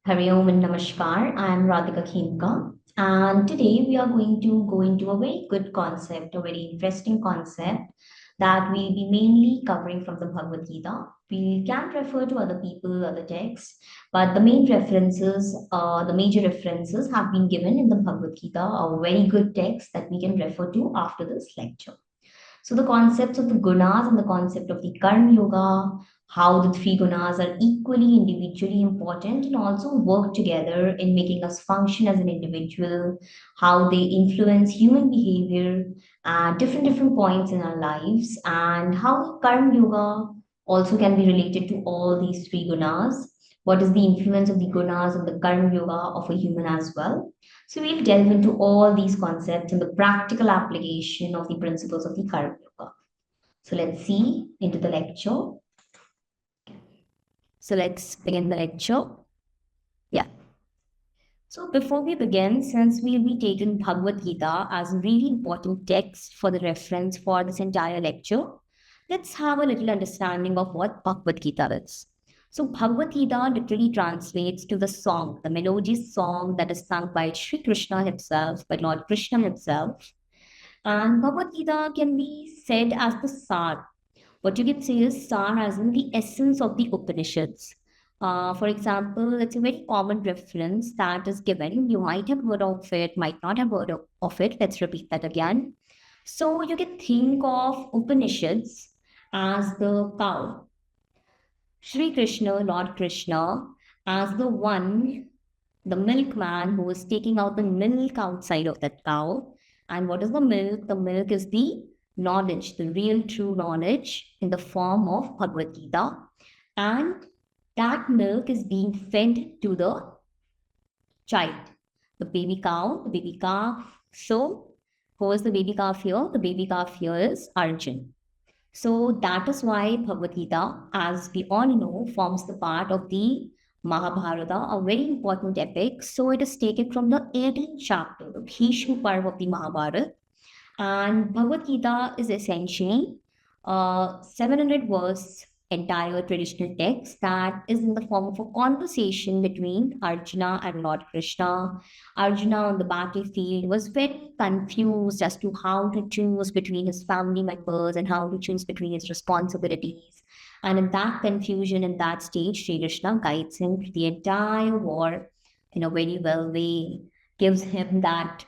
Hari Om and Namaskar. I am Radhika Khemka, and today we are going to go into a very good concept, a very interesting concept that we'll be mainly covering from the Bhagavad Gita. We can refer to other people, other texts, but the main references, the major references have been given in the Bhagavad Gita, a very good text that we can refer to after this lecture. So the concepts of the gunas and the concept of the karma yoga, how the three gunas are equally individually important and also work together in making us function as an individual, how they influence human behavior at different points in our lives, and how the karma yoga also can be related to all these three gunas. What is the influence of the gunas and the karma yoga of a human as well? So we'll delve into all these concepts and the practical application of the principles of the Karma Yoga. So let's see into the lecture. So let's begin the lecture. Yeah. So before we begin, since we'll be taking Bhagavad Gita as a really important text for the reference for this entire lecture, let's have a little understanding of what Bhagavad Gita is. So Bhagavad Gita literally translates to the song, the melodious song that is sung by Sri Krishna himself, by Lord Krishna himself. And Bhagavad Gita can be said as the Sar. What you can say is Sar as in the essence of the Upanishads. For example, it's a very common reference that is given. You might have heard of it, might not have heard of it. Let's repeat that again. So you can think of Upanishads as the cow, Sri Krishna, Lord Krishna, as the one, the milkman who is taking out the milk outside of that cow. And what is the milk? The milk is the knowledge, the real true knowledge in the form of Bhagavad Gita. And that milk is being fed to the child, the baby cow, the baby calf. So, who is the baby calf here? The baby calf here is Arjun. So that is why Bhagavad Gita, as we all know, forms the part of the Mahabharata, a very important epic. So it is taken from the 18th chapter, the Bhishma Parva of the Mahabharata. And Bhagavad Gita is essentially 700 verse entire traditional text that is in the form of a conversation between Arjuna and Lord Krishna. Arjuna on the battlefield was very confused as to how to choose between his family members and how to choose between his responsibilities. And in that confusion, in that stage, Sri Krishna guides him through the entire war in a very well way, gives him that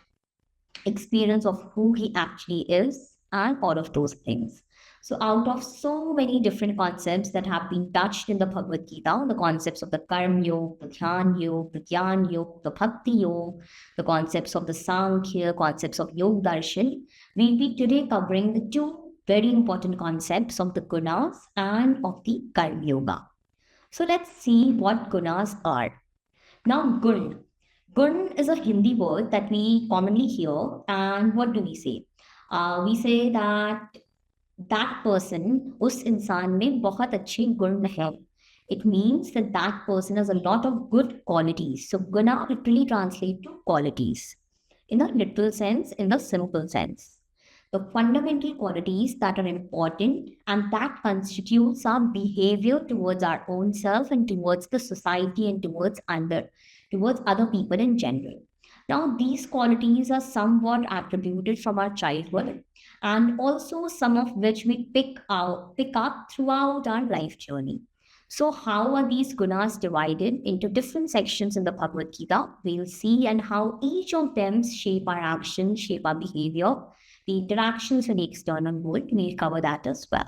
experience of who he actually is and all of those things. So, out of so many different concepts that have been touched in the Bhagavad Gita, the concepts of the Karma Yoga, the Dhyan Yoga, the Gyan Yoga, the Bhakti Yoga, the concepts of the Sankhya, concepts of Yoga Darshan, we'll be today covering the two very important concepts of the Gunas and of the Karma Yoga. So, let's see what Gunas are. Now, Gun. Gun is a Hindi word that we commonly hear, and what do we say? We say that person, उस इंसान में बहुत अच्छे गुण हैं. It means that that person has a lot of good qualities. So guna literally translate to qualities in the literal sense, in the simple sense. The fundamental qualities that are important and that constitutes our behavior towards our own self and towards the society and towards other people in general. Now, these qualities are somewhat attributed from our childhood and also some of which we pick up throughout our life journey. So, how are these gunas divided into different sections in the Bhagavad Gita? We'll see, and how each of them shape our actions, shape our behavior, the interactions with the external world. We'll cover that as well.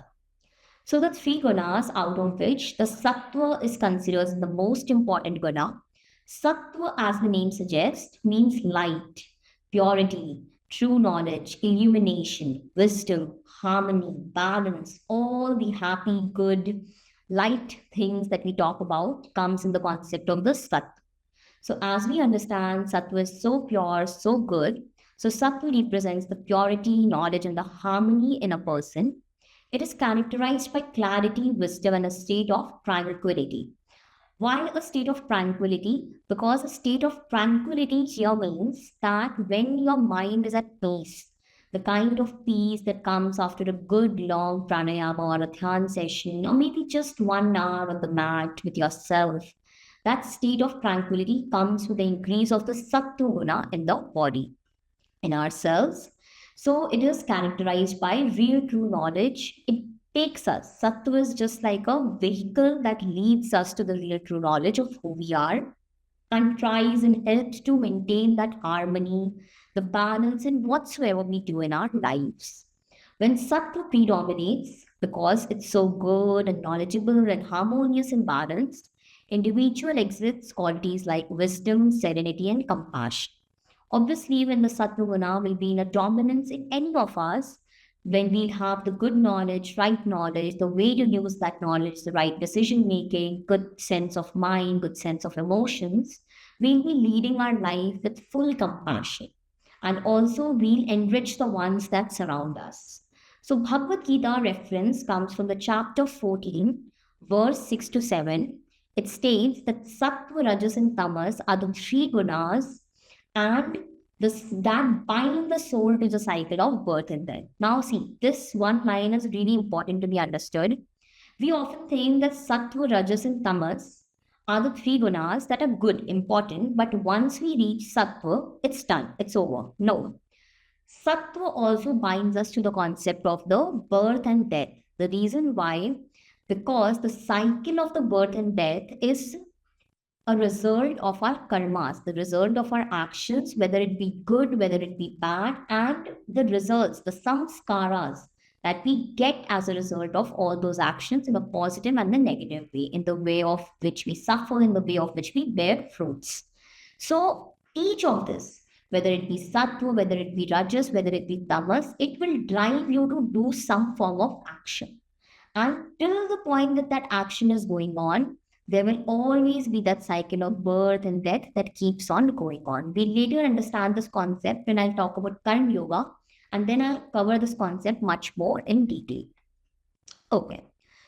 So, the three gunas, out of which the Sattva is considered the most important guna. Sattva, as the name suggests, means light, purity, true knowledge, illumination, wisdom, harmony, balance, all the happy, good, light things that we talk about comes in the concept of the Sattva. So as we understand, Sattva is so pure, so good. So Sattva represents the purity, knowledge, and the harmony in a person. It is characterized by clarity, wisdom, and a state of tranquility. Why a state of tranquility? Because a state of tranquility here means that when your mind is at peace, the kind of peace that comes after a good long pranayama or a dhyan session, or maybe just 1 hour on the mat with yourself, That state of tranquility comes with the increase of the Sattva guna in the body, in ourselves. So it is characterized by real true knowledge. It takes us. Sattva is just like a vehicle that leads us to the real true knowledge of who we are and tries and helps to maintain that harmony, the balance in whatsoever we do in our lives. When Sattva predominates, because it's so good and knowledgeable and harmonious and balanced, individual exhibits qualities like wisdom, serenity, and compassion. Obviously, when the Sattva Guna will be in a dominance in any of us, when we have the good knowledge, the way to use that knowledge, the right decision making, good sense of mind, good sense of emotions, we'll be leading our life with full compassion. And also, we'll enrich the ones that surround us. So, Bhagavad Gita reference comes from the chapter 14, verse 6 to 7. It states that Sattva, Rajas, and Tamas are the three gunas and that bind the soul to the cycle of birth and death. Now, see, this one line is really important to be understood. We often think that Sattva, Rajas, and Tamas are the three gunas that are good, important, but once we reach Sattva, it's done, it's over. No. Sattva also binds us to the concept of the birth and death. The reason why, because the cycle of the birth and death is a result of our karmas, the result of our actions, whether it be good, whether it be bad, and the results, the samskaras that we get as a result of all those actions in a positive and the negative way, in the way of which we suffer, in the way of which we bear fruits. So each of this, whether it be sattva, whether it be rajas, whether it be tamas, it will drive you to do some form of action. And till the point that that action is going on, there will always be that cycle of birth and death that keeps on going on. We later understand this concept when I'll talk about karma yoga, and then I'll cover this concept much more in detail. Okay,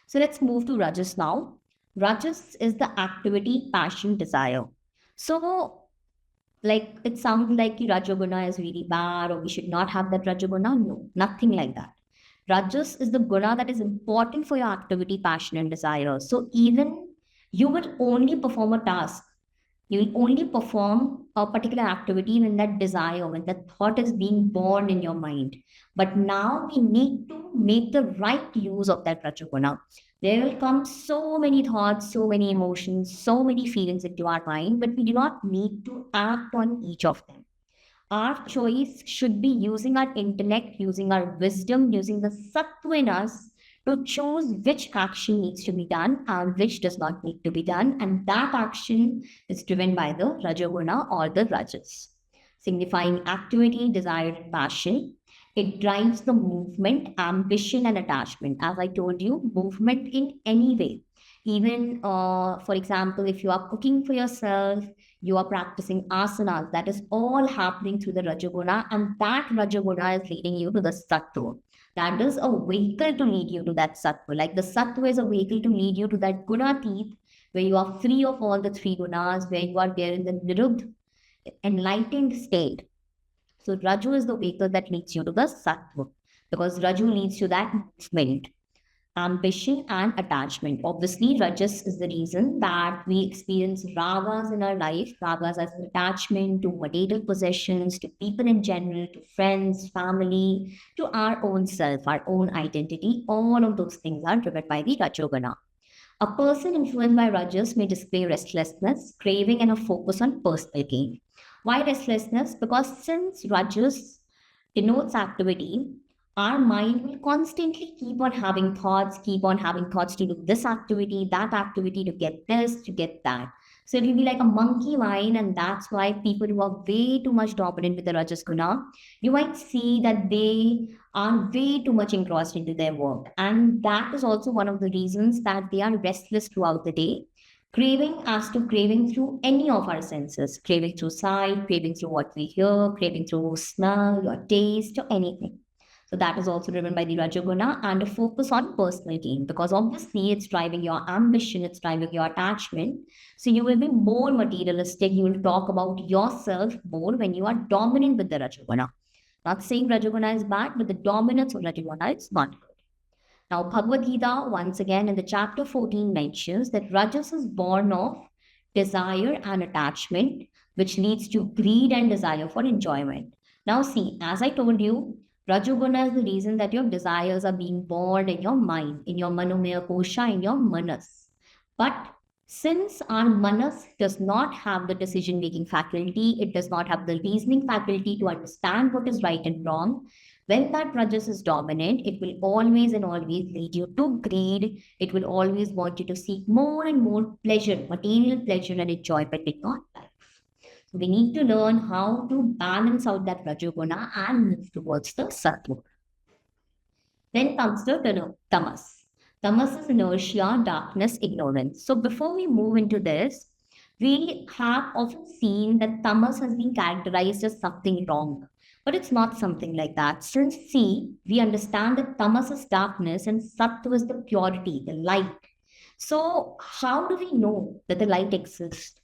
so let's move to Rajas now. Rajas is the activity, passion, desire. So, like it sounds like Rajaguna is really bad or we should not have that Rajaguna. No, nothing like that. Rajas is the guna that is important for your activity, passion, and desire. So even you will only perform a task. You will only perform a particular activity when that desire, when that thought is being born in your mind. But now we need to make the right use of that Rajaguna. There will come so many thoughts, so many emotions, so many feelings into our mind, but we do not need to act on each of them. Our choice should be using our intellect, using our wisdom, using the sattva in us to choose which action needs to be done and which does not need to be done. And that action is driven by the Rajaguna or the Rajas, signifying activity, desire, and passion. It drives the movement, ambition, and attachment. As I told you, movement in any way. Even, for example, if you are cooking for yourself, you are practicing asanas. That is all happening through the Rajaguna, and that Rajaguna is leading you to the Sattva. That is a vehicle to lead you to that Sattva. Like the Sattva is a vehicle to lead you to that Gunatit, where you are free of all the three gunas, where you are there in the Niruddha, enlightened state. So Raju is the vehicle that leads you to the Sattva, because Raju leads to that movement, ambition, and attachment. Obviously, Rajas is the reason that we experience ragas in our life, ragas as an attachment to material possessions, to people in general, to friends, family, to our own self, our own identity. All of those things are driven by the Rajogana. A person influenced by Rajas may display restlessness, craving, and a focus on personal gain. Why restlessness? Because since Rajas denotes activity, our mind will constantly keep on having thoughts to do this activity, that activity, to get this, to get that. So it will be like a monkey mind, and that's why people who are way too much dominant with the Rajas Guna, you might see that they are way too much engrossed into their work. And that is also one of the reasons that they are restless throughout the day. Craving as to craving through any of our senses, craving through sight, craving through what we hear, craving through smell or taste or anything. So that is also driven by the Rajaguna and a focus on personal gain, because obviously it's driving your ambition, it's driving your attachment. So you will be more materialistic. You will talk about yourself more when you are dominant with the Rajaguna. Not saying Rajaguna is bad, but the dominance of Rajaguna is not good. Now, Bhagavad Gita, once again in the chapter 14, mentions that Rajas is born of desire and attachment, which leads to greed and desire for enjoyment. Now, see, as I told you, Rajoguna is the reason that your desires are being born in your mind, in your manomaya kosha, in your manas. But since our manas does not have the decision making faculty, it does not have the reasoning faculty to understand what is right and wrong. When that rajas is dominant, it will always and always lead you to greed. It will always want you to seek more and more pleasure, material pleasure and enjoyment in your life. So we need to learn how to balance out that rajoguna and move towards the sattva. Then comes the tamas. Tamas is inertia, darkness, ignorance. So before we move into this, we have often seen that tamas has been characterized as something wrong. But it's not something like that. Since see, we understand that tamas is darkness and sattva is the purity, the light. So how do we know that the light exists?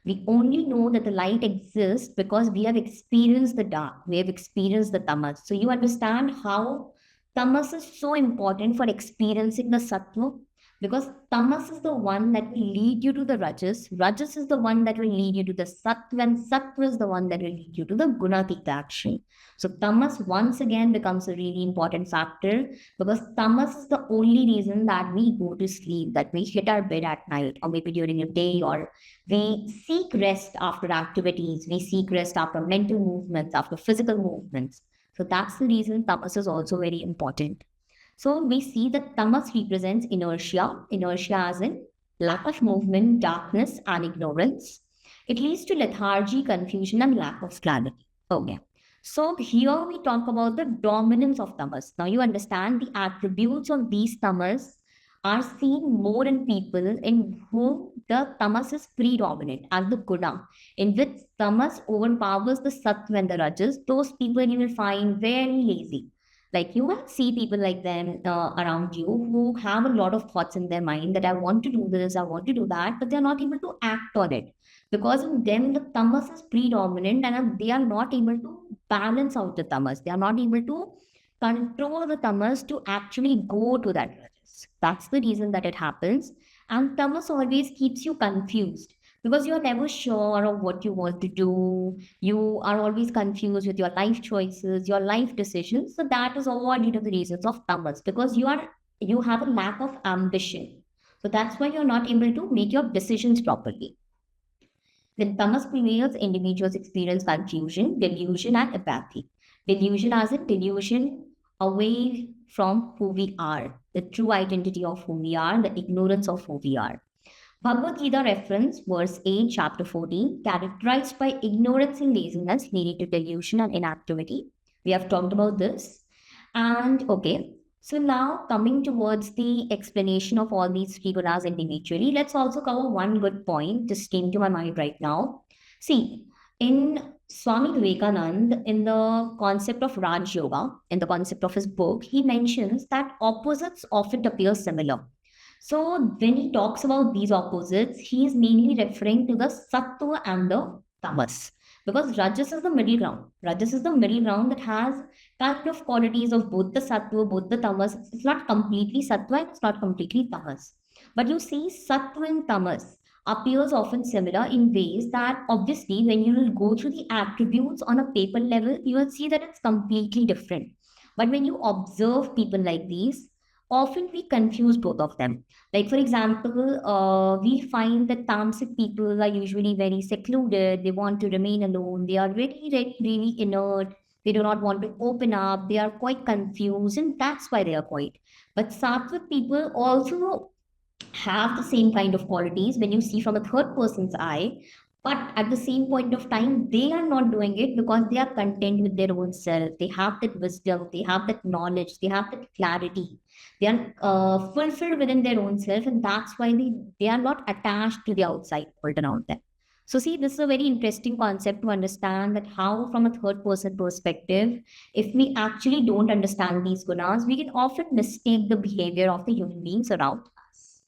We only know that the light exists because we have experienced the dark, we have experienced the tamas. So you understand how tamas is so important for experiencing the sattva, because tamas is the one that will lead you to the rajas. Rajas is the one that will lead you to the sattva, and sattva is the one that will lead you to the gunatita action. So tamas once again becomes a really important factor, because tamas is the only reason that we go to sleep, that we hit our bed at night, or maybe during the day, or we seek rest after activities, we seek rest after mental movements, after physical movements. So that's the reason tamas is also very important. So we see that tamas represents inertia, inertia as in lack of movement, darkness, and ignorance. It leads to lethargy, confusion, and lack of clarity. Okay. So here we talk about the dominance of tamas. Now you understand the attributes of these tamas are seen more in people in whom the tamas is predominant as the guna, in which tamas overpowers the sattva and the rajas. Those people you will find very lazy. Like you will see people like them around you who have a lot of thoughts in their mind that I want to do this, I want to do that, but they're not able to act on it because in them the tamas is predominant and they are not able to balance out the tamas. They are not able to control the tamas to actually go to that rajas. That's the reason that it happens. And tamas always keeps you confused because you're never sure of what you want to do. You are always confused with your life choices, your life decisions. So that is all due to the reasons of tamas, because you have a lack of ambition. So that's why you're not able to make your decisions properly. When tamas prevails, individuals experience confusion, delusion, and apathy. Delusion as in delusion away from who we are, the true identity of who we are, the ignorance of who we are. Bhagavad Gita reference, verse 8, chapter 14, characterized by ignorance and laziness leading to delusion and inactivity. We have talked about this. And okay, so now coming towards the explanation of all these three gunas individually, let's also cover one good point just came to my mind right now. See, in Swami Vivekananda, in the concept of Raj Yoga, in the concept of his book, he mentions that opposites often appear similar. So when he talks about these opposites, he is mainly referring to the sattva and the tamas. Because Rajas is the middle ground. Rajas is the middle ground that has kind of qualities of both the sattva, both the tamas. It's not completely sattva, it's not completely tamas. But you see, sattva and tamas appears often similar in ways that obviously when you will go through the attributes on a paper level, you will see that it's completely different. But when you observe people like these, often we confuse both of them. Like, for example, we find that tamasic people are usually very secluded. They want to remain alone. They are very, very, really inert. They do not want to open up. They are quite confused, and that's why they are quiet. But sattvic people also have the same kind of qualities when you see from a third person's eye. But at the same point of time, they are not doing it because they are content with their own self. They have that wisdom, they have that knowledge, they have that clarity. They are fulfilled within their own self, and that's why they are not attached to the outside world around them. So, see, this is a very interesting concept to understand that how, from a third person perspective, if we actually don't understand these gunas, we can often mistake the behavior of the human beings around us.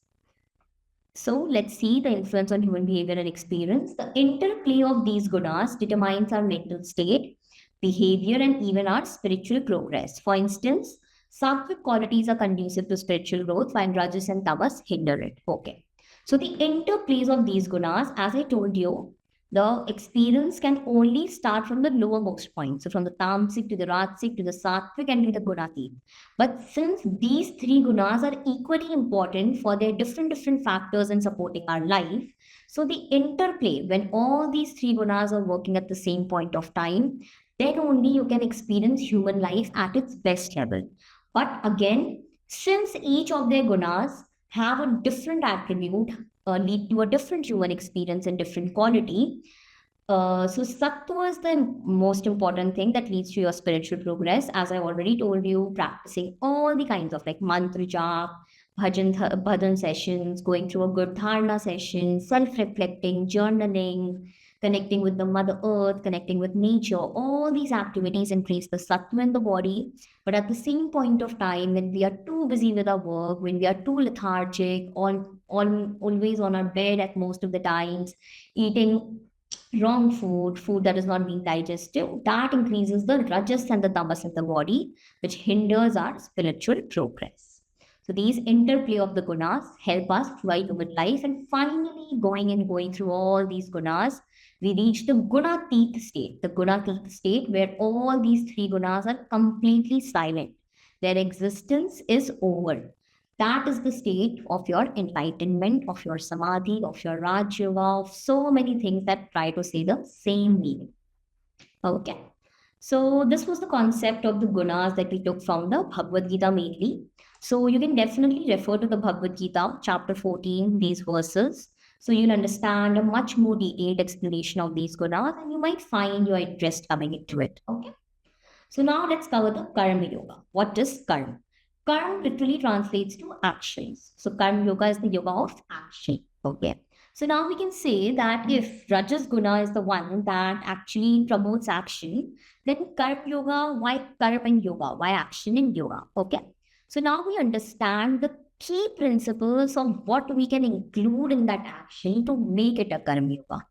So let's see the influence on human behavior and experience. The interplay of these gunas determines our mental state, behavior, and even our spiritual progress. For instance, sattvic qualities are conducive to spiritual growth, while rajas and tamas hinder it. Okay. So the interplays of these gunas, as I told you, the experience can only start from the lowermost point. So from the tamasic to the rajasic to the sattvic and to the gunatik. But since these three gunas are equally important for their different factors in supporting our life, so the interplay, when all these three gunas are working at the same point of time, then only you can experience human life at its best level. But again, since each of their gunas have a different attribute, lead to a different human experience and different quality. So sattva is the most important thing that leads to your spiritual progress. As I already told you, practicing all the kinds of like mantra jap, bhajan sessions, going through a good dharana session, self-reflecting, journaling, connecting with the mother earth, connecting with nature. All these activities increase the sattva in the body. But at the same point of time, when we are too busy with our work, when we are too lethargic, always on our bed at most of the times, eating wrong food, food that is not being digested, that increases the rajas and the tamas in the body, which hinders our spiritual progress. So these interplay of the gunas help us thrive over life, and finally going through all these gunas, we reach the gunatit state, the gunatit state where all these three gunas are completely silent. Their existence is over. That is the state of your enlightenment, of your samadhi, of your Raj Yoga, of so many things that try to say the same meaning. Okay. So this was the concept of the gunas that we took from the Bhagavad Gita mainly. So you can definitely refer to the Bhagavad Gita, chapter 14, these verses. So you'll understand a much more detailed explanation of these gunas, and you might find your interest coming into it. Okay. So now let's cover the Karma Yoga. What is Karma? Karma literally translates to actions. So Karma Yoga is the yoga of action. Okay. So now we can say that if Rajas Guna is the one that actually promotes action, then Karma Yoga, why Karma in yoga? Why action in yoga? Okay. So now we understand the key principles of what we can include in that action to make it a Karma Yoga.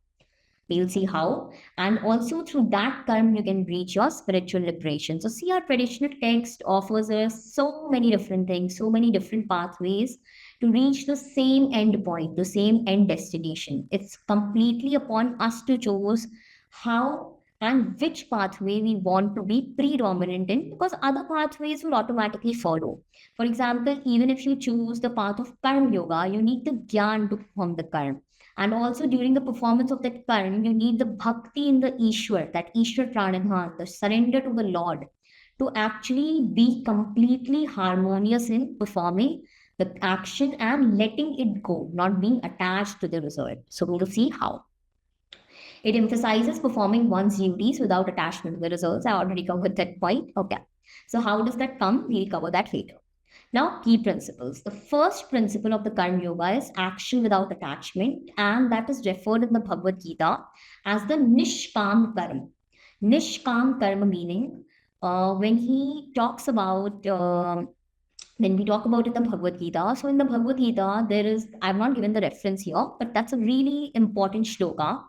We'll see how. And also through that karma, you can reach your spiritual liberation. So see, our traditional text offers us so many different things, so many different pathways to reach the same end point, the same end destination. It's completely upon us to choose how and which pathway we want to be predominant in, because other pathways will automatically follow. For example, even if you choose the path of karma yoga, you need the gyan to perform the karma. And also during the performance of that karma, you need the bhakti in the Ishwar, that Ishwar pranadhan, the surrender to the Lord, to actually be completely harmonious in performing the action and letting it go, not being attached to the result. So we'll see how. It emphasizes performing one's duties without attachment to the results. I already covered that point. Okay. So how does that come? We'll cover that later. Now, key principles. The first principle of the Karma Yoga is action without attachment, and that is referred in the Bhagavad Gita as the Nishkam Karma. Nishkam Karma meaning when he talks about when we talk about in the Bhagavad Gita. So in the Bhagavad Gita, there is, I've not given the reference here, but that's a really important shloka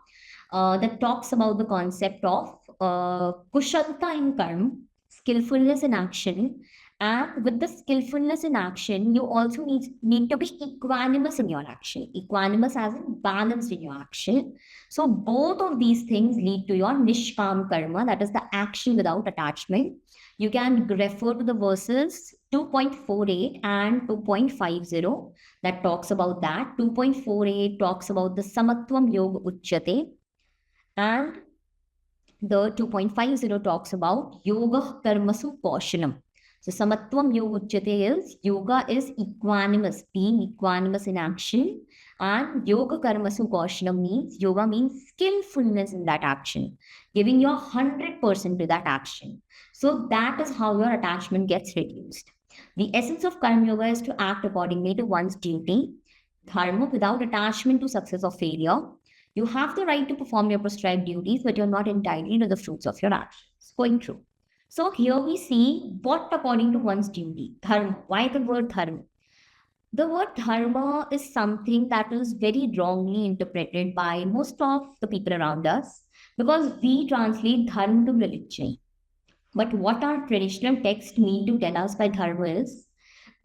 that talks about the concept of kushalta in karma, skillfulness in action. And with the skillfulness in action, you also need to be equanimous in your action. Equanimous as in balanced in your action. So both of these things lead to your nishkam karma, that is the action without attachment. You can refer to the verses 2.48 and 2.50 that talks about that. 2.48 talks about the samatvam yoga uchyate, and the 2.50 talks about yoga karmasu kaushalam. So samatvam yoga uchyate is yoga is equanimous, being equanimous in action, and yoga karmasu kaushalam means yoga means skillfulness in that action, giving your 100% to that action. So that is how your attachment gets reduced. The essence of karma yoga is to act accordingly to one's duty, dharma, without attachment to success or failure. You have the right to perform your prescribed duties, but you're not entitled to the fruits of your actions. Going through. So here we see what according to one's duty. Dharma. Why the word dharma? The word dharma is something that is very wrongly interpreted by most of the people around us, because we translate dharma to religion. But what our traditional texts mean to tell us by dharma is,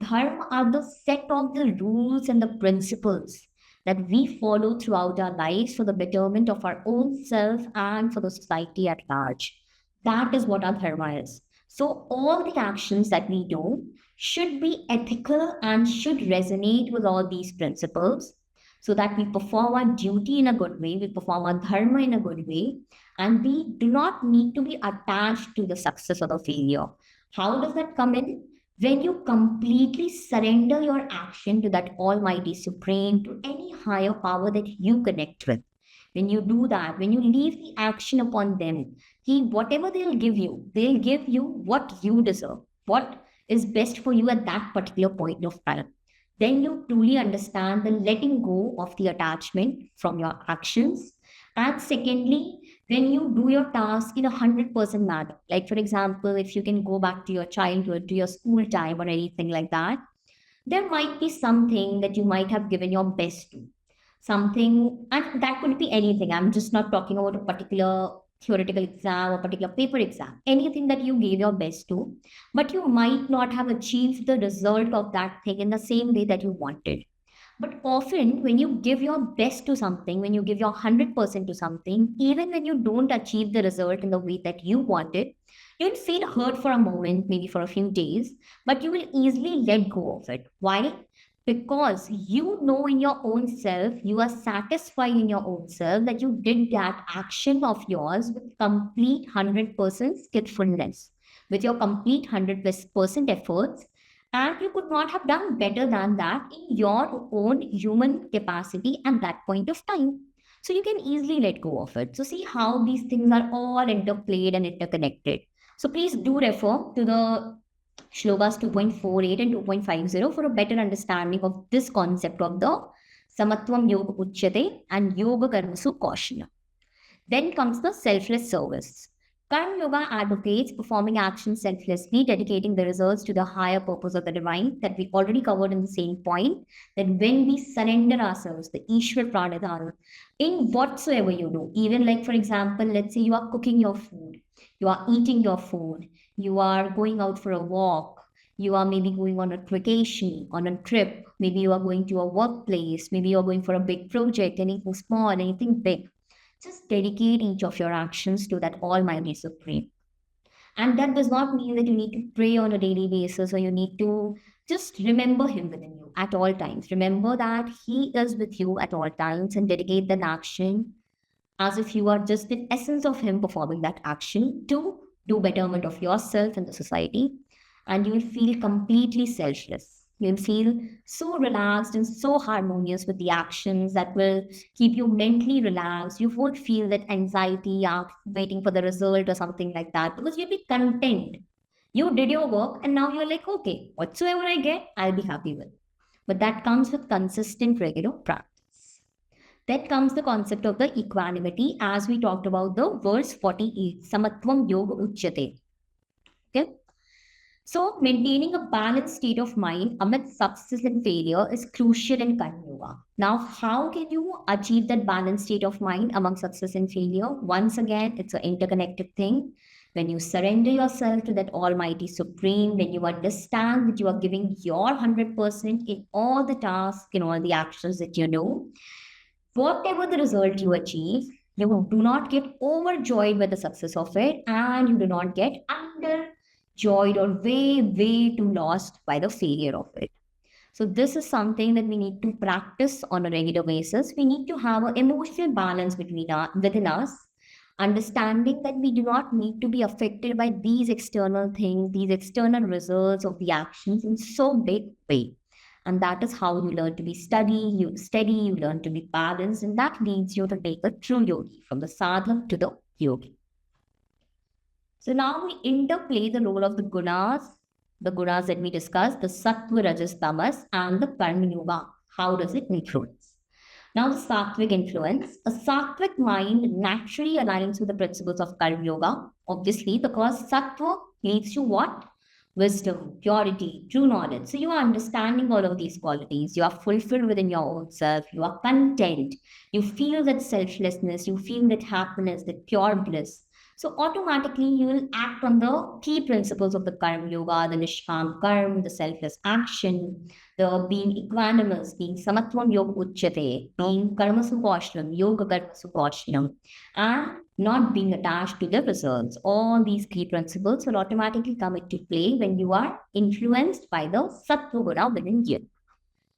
dharma are the set of the rules and the principles that we follow throughout our lives for the betterment of our own self and for the society at large. That is what our dharma is. So, all the actions that we do should be ethical and should resonate with all these principles so that we perform our duty in a good way, we perform our dharma in a good way, and we do not need to be attached to the success or the failure. How does that come in? When you completely surrender your action to that Almighty Supreme, to any higher power that you connect with. When you do that, when you leave the action upon them, whatever they'll give you what you deserve, what is best for you at that particular point of time. Then you truly understand the letting go of the attachment from your actions. And secondly, when you do your task in 100% manner, like for example, if you can go back to your childhood, to your school time or anything like that, there might be something that you might have given your best to. Something, and that could be anything. I'm just not talking about a particular theoretical exam or particular paper exam. Anything that you gave your best to, but you might not have achieved the result of that thing in the same way that you wanted. But often, when you give your best to something, when you give your 100% to something, even when you don't achieve the result in the way that you wanted, you'll feel hurt for a moment, maybe for a few days, but you will easily let go of it. Why? Because you know in your own self, you are satisfied in your own self that you did that action of yours with complete 100% skillfulness, with your complete 100% efforts, and you could not have done better than that in your own human capacity at that point of time. So you can easily let go of it. So see how these things are all interplayed and interconnected. So please do refer to the Shlokas 2.48 and 2.50 for a better understanding of this concept of the Samatvam Yoga Uchyate and Yoga Karmasu Kaushana. Then comes the selfless service. Karma Yoga advocates performing actions selflessly, dedicating the results to the higher purpose of the divine that we already covered in the same point. That when we surrender ourselves, the Ishwar Pranadhana, in whatsoever you do, even like for example, let's say you are cooking your food, you are eating your food, you are going out for a walk, you are maybe going on a vacation, on a trip, maybe you are going to a workplace, maybe you are going for a big project, anything small, anything big. Just dedicate each of your actions to that Almighty Supreme. And that does not mean that you need to pray on a daily basis or you need to just remember Him within you at all times. Remember that He is with you at all times and dedicate that action as if you are just the essence of Him performing that action to do betterment of yourself and the society. And you will feel completely selfless. You'll feel so relaxed and so harmonious with the actions that will keep you mentally relaxed. You won't feel that anxiety of waiting for the result or something like that because you'll be content. You did your work and now you're like, okay, whatsoever I get, I'll be happy with. But that comes with consistent, regular practice. Then comes the concept of the equanimity as we talked about the verse 48, Samatvam Yoga Uchyate. Okay. So, maintaining a balanced state of mind amidst success and failure is crucial in Karma Yoga. Now, how can you achieve that balanced state of mind among success and failure? Once again, it's an interconnected thing. When you surrender yourself to that Almighty Supreme, when you understand that you are giving your 100% in all the tasks, in all the actions that you know, whatever the result you achieve, you do not get overjoyed with the success of it and you do not get underjoyed or way too lost by the failure of it. So this is something that we need to practice on a regular basis. We need to have an emotional balance within us, understanding that we do not need to be affected by these external things, these external results of the actions in so big way. And that is how you learn to be steady, you learn to be balanced, and that leads you to take a true yogi from the sadhak to the yogi. So now we interplay the role of the gunas that we discussed, the Sattva, Rajas, Tamas, and the Karma Yoga. How does it influence? Now, the Sattvic influence. A Sattvic mind naturally aligns with the principles of Karma Yoga, obviously, because Sattva leads to what? Wisdom, purity, true knowledge. So you are understanding all of these qualities. You are fulfilled within your own self. You are content. You feel that selflessness. You feel that happiness, that pure bliss. So automatically you will act on the key principles of the karma yoga, the nishkam karma, the selfless action, the being equanimous, being samatvam yoga uchyate, being karma supashanam, yoga karma supashanam, and not being attached to the results. All these key principles will automatically come into play when you are influenced by the sattva guna within you.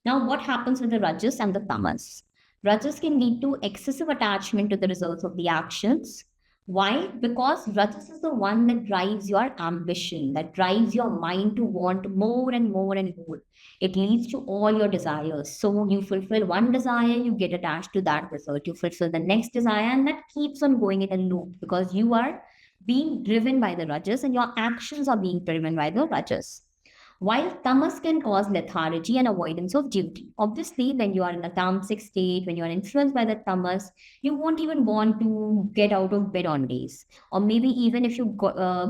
Now, what happens with the rajas and the tamas? Rajas can lead to excessive attachment to the results of the actions. Why? Because rajas is the one that drives your ambition, that drives your mind to want more and more and more. It leads to all your desires. So you fulfill one desire, you get attached to that result. You fulfill the next desire, and that keeps on going in a loop because you are being driven by the rajas and your actions are being driven by the rajas. While tamas can cause lethargy and avoidance of duty. Obviously, when you are in a tamasic state, when you are influenced by the tamas, you won't even want to get out of bed on days. Or maybe even if you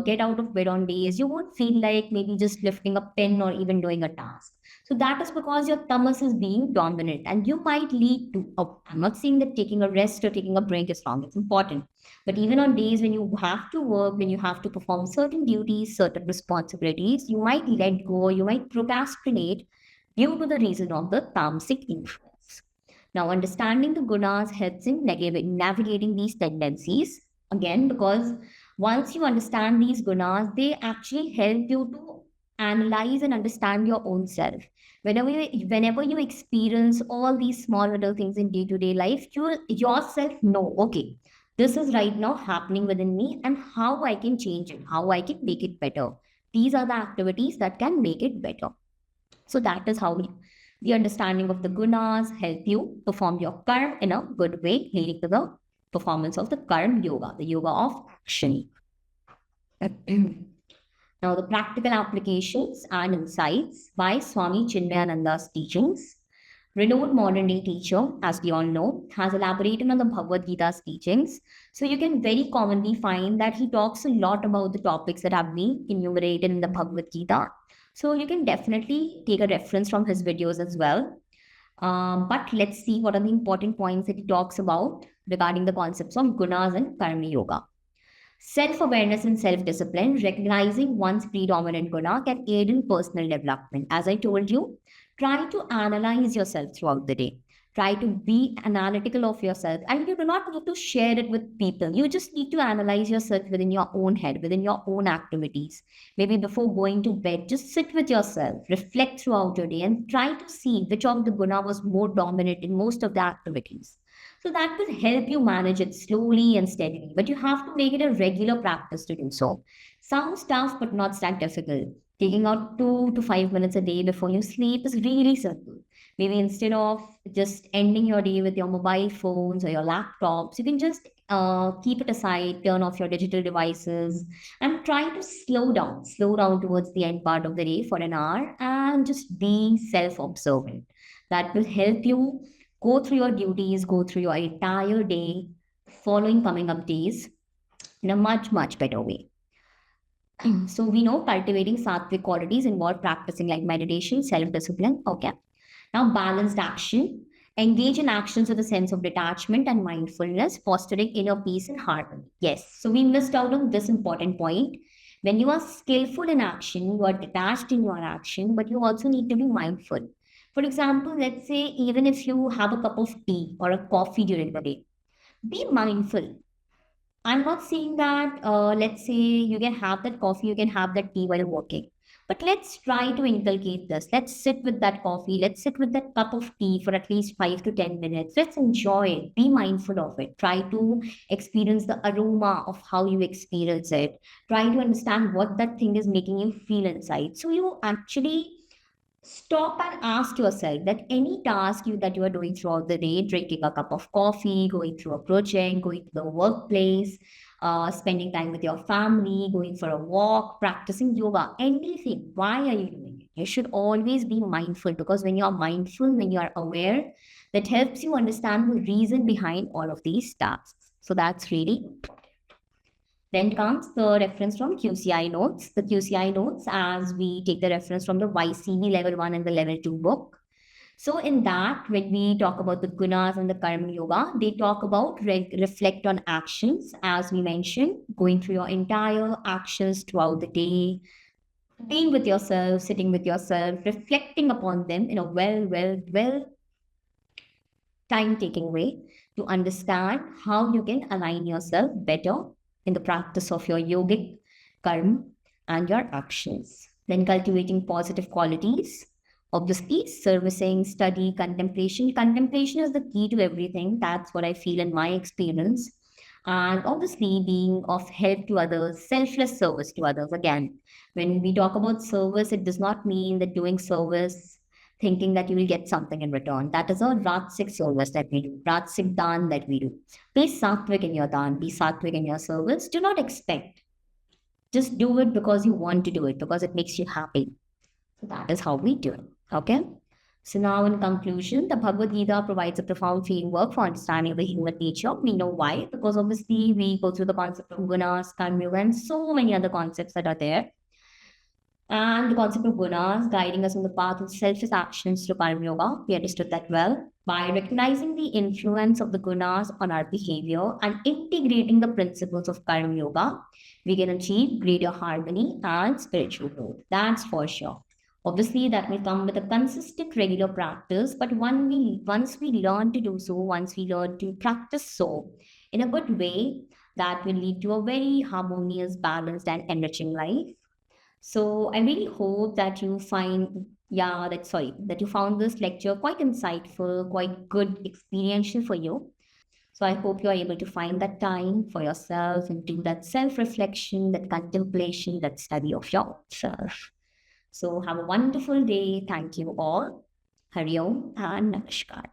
get out of bed on days, you won't feel like maybe just lifting a pen or even doing a task. So that is because your tamas is being dominant and you might lead to, I'm not saying that taking a rest or taking a break is wrong, it's important. But even on days when you have to work, when you have to perform certain duties, certain responsibilities, you might let go, you might procrastinate due to the reason of the tamasic influence. Now, understanding the gunas helps in navigating these tendencies. Again, because once you understand these gunas, they actually help you to analyze and understand your own self. Whenever you experience all these small little things in day-to-day life, you will yourself know, okay, this is right now happening within me and how I can change it, how I can make it better. These are the activities that can make it better. So that is how the understanding of the gunas help you perform your karma in a good way, leading to the performance of the karma yoga, the yoga of action. Now, the practical applications and insights by Swami Chinmayananda's teachings. Renowned modern day teacher, as we all know, has elaborated on the Bhagavad Gita's teachings. So you can very commonly find that he talks a lot about the topics that have been enumerated in the Bhagavad Gita. So you can definitely take a reference from his videos as well. But let's see what are the important points that he talks about regarding the concepts of gunas and karma yoga. Self awareness and self discipline, recognizing one's predominant guna, can aid in personal development. As I told you, try to analyze yourself throughout the day. Try to be analytical of yourself. And you do not need to share it with people. You just need to analyze yourself within your own head, within your own activities. Maybe before going to bed, just sit with yourself, reflect throughout your day, and try to see which of the guna was more dominant in most of the activities. So that will help you manage it slowly and steadily, but you have to make it a regular practice to do so. Sounds tough, but not that difficult. Taking out 2 to 5 minutes a day before you sleep is really simple. Maybe instead of just ending your day with your mobile phones or your laptops, you can just keep it aside, turn off your digital devices, and try to slow down towards the end part of the day for an hour and just be self observant. That will help you go through your duties, go through your entire day, following coming up days in a much, much better way. So we know cultivating sattvic qualities involve practicing like meditation, self-discipline. Okay. Now balanced action. Engage in actions with a sense of detachment and mindfulness, fostering inner peace and harmony. Yes. So we missed out on this important point. When you are skillful in action, you are detached in your action, but you also need to be mindful. For example, let's say even if you have a cup of tea or a coffee during the day, be mindful. I'm not saying that, let's say you can have that coffee, you can have that tea while working. But let's try to inculcate this. Let's sit with that coffee. Let's sit with that cup of tea for at least 5 to 10 minutes. Let's enjoy it. Be mindful of it. Try to experience the aroma of how you experience it. Try to understand what that thing is making you feel inside. So you actually stop and ask yourself that any task that you are doing throughout the day, drinking a cup of coffee, going through a project, going to the workplace, spending time with your family, going for a walk, practicing yoga, anything, why are you doing it? You should always be mindful, because when you are mindful, when you are aware, that helps you understand the reason behind all of these tasks. So that's really important. Then comes the reference from QCI notes. The QCI notes, as we take the reference from the YCB level 1 and the level 2 book. So in that, when we talk about the gunas and the karma yoga, they talk about reflect on actions, as we mentioned, going through your entire actions throughout the day, being with yourself, sitting with yourself, reflecting upon them in a well time taking way to understand how you can align yourself better in the practice of your yogic karma and your actions. Then cultivating positive qualities. Obviously, servicing, study, contemplation. Contemplation is the key to everything. That's what I feel in my experience. And obviously, being of help to others, selfless service to others. Again, when we talk about service, it does not mean that doing service thinking that you will get something in return. That is a Rajasic service that we do, Rajasic Dan that we do. Be sattvic in your dan, be sattvic in your service. Do not expect. Just do it because you want to do it, because it makes you happy. So that is how we do it. Okay? So now in conclusion, the Bhagavad Gita provides a profound framework for understanding the human nature. We know why, because obviously we go through the concept of gunas, karma, and so many other concepts that are there, and the concept of gunas guiding us on the path of selfless actions through karma yoga. We understood that well. By recognizing the influence of the gunas on our behavior and integrating the principles of karma yoga, we can achieve greater harmony and spiritual growth. That's for sure. Obviously, that will come with a consistent, regular practice. But once we learn to do so, once we learn to practice so in a good way, that will lead to a very harmonious, balanced, and enriching life. So I really hope that you find, yeah, that you found this lecture quite insightful, quite good experiential for you. So I hope you're able to find that time for yourself and do that self-reflection, that contemplation, that study of yourself. So have a wonderful day. Thank you all. Hari Om and Namaskar.